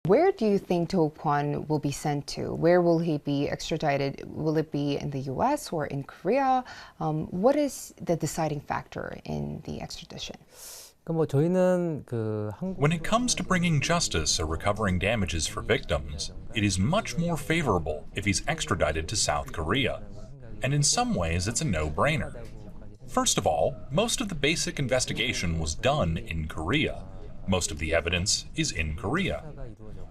Where do you think Do Kwon will be sent to? Where will he be extradited? Will it be in the US or in Korea? What is the deciding factor in the extradition? When it comes to bringing justice or recovering damages for victims, it is much more favorable if he's extradited to South Korea. And in some ways, it's a no-brainer. First of all, most of the basic investigation was done in Korea. Most of the evidence is in Korea.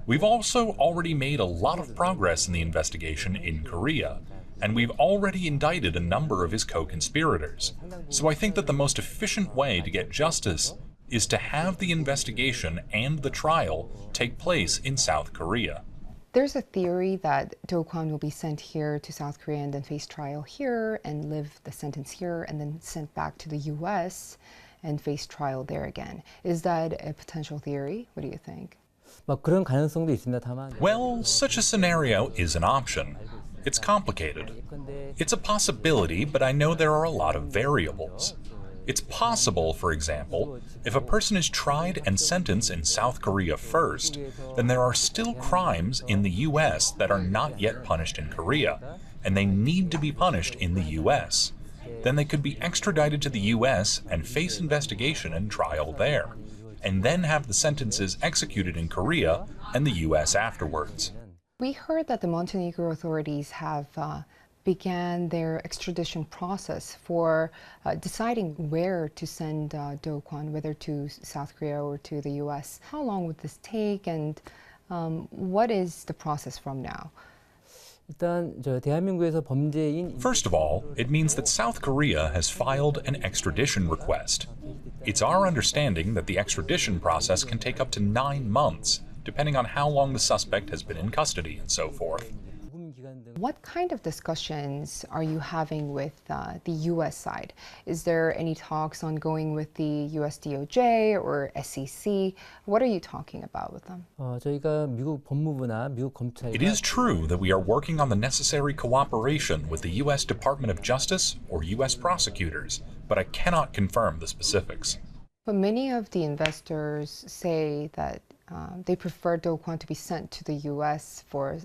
We've also already made a lot of progress in the investigation in Korea, and we've already indicted a number of his co-conspirators. So I think that the most efficient way to get justice is to have the investigation and the trial take place in South Korea. There's a theory that Do Kwon will be sent here to South Korea and then face trial here and live the sentence here and then sent back to the US and face trial there again. Is that a potential theory? What do you think? Well, such a scenario is an option. It's complicated. It's a possibility, but I know there are a lot of variables. It's possible, for example, if a person is tried and sentenced in South Korea first, then there are still crimes in the US that are not yet punished in Korea, and they need to be punished in the US. Then they could be extradited to the US and face investigation and trial there, and then have the sentences executed in Korea and the US afterwards. We heard that the Montenegro authorities have began their extradition process for deciding where to send Do Kwon, whether to South Korea or to the US. How long would this take, and what is the process from now? First of all, it means that South Korea has filed an extradition request. It's our understanding that the extradition process can take up to 9 months, depending on how long the suspect has been in custody and so forth. What kind of discussions are you having with the US side? Is there any talks ongoing with the US DOJ or SEC? What are you talking about with them? It is true that we are working on the necessary cooperation with the US Department of Justice or US prosecutors, but I cannot confirm the specifics. But many of the investors say that they prefer Do Kwon to be sent to the US for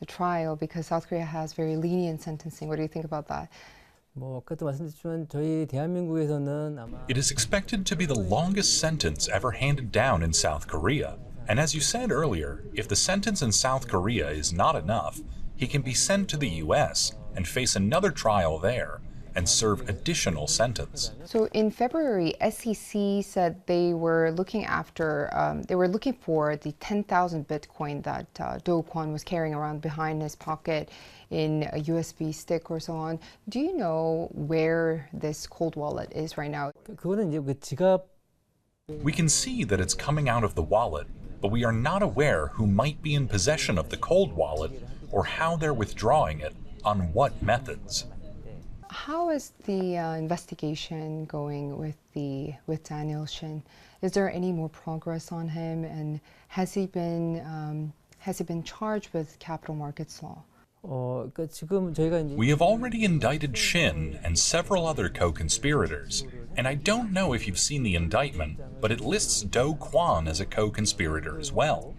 the trial because South Korea has very lenient sentencing. What do you think about that? It is expected to be the longest sentence ever handed down in South Korea. And as you said earlier, if the sentence in South Korea is not enough, he can be sent to the US and face another trial there and serve additional sentence. So in February, SEC said they were looking for the 10,000 Bitcoin that Do Kwon was carrying around behind his pocket in a USB stick or so on. Do you know where this cold wallet is right now? We can see that it's coming out of the wallet, but we are not aware who might be in possession of the cold wallet or how they're withdrawing it, on what methods. How is the investigation going with Daniel Shin? Is there any more progress on him, and has he been charged with capital markets law? We have already indicted Shin and several other co-conspirators, and I don't know if you've seen the indictment, but it lists Do Kwon as a co-conspirator as well.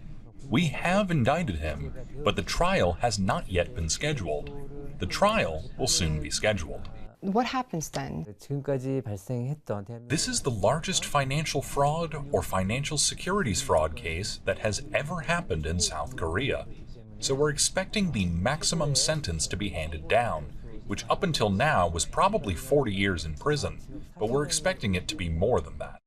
We have indicted him, but the trial has not yet been scheduled. The trial will soon be scheduled. What happens then? This is the largest financial fraud or financial securities fraud case that has ever happened in South Korea. So we're expecting the maximum sentence to be handed down, which up until now was probably 40 years in prison, but we're expecting it to be more than that.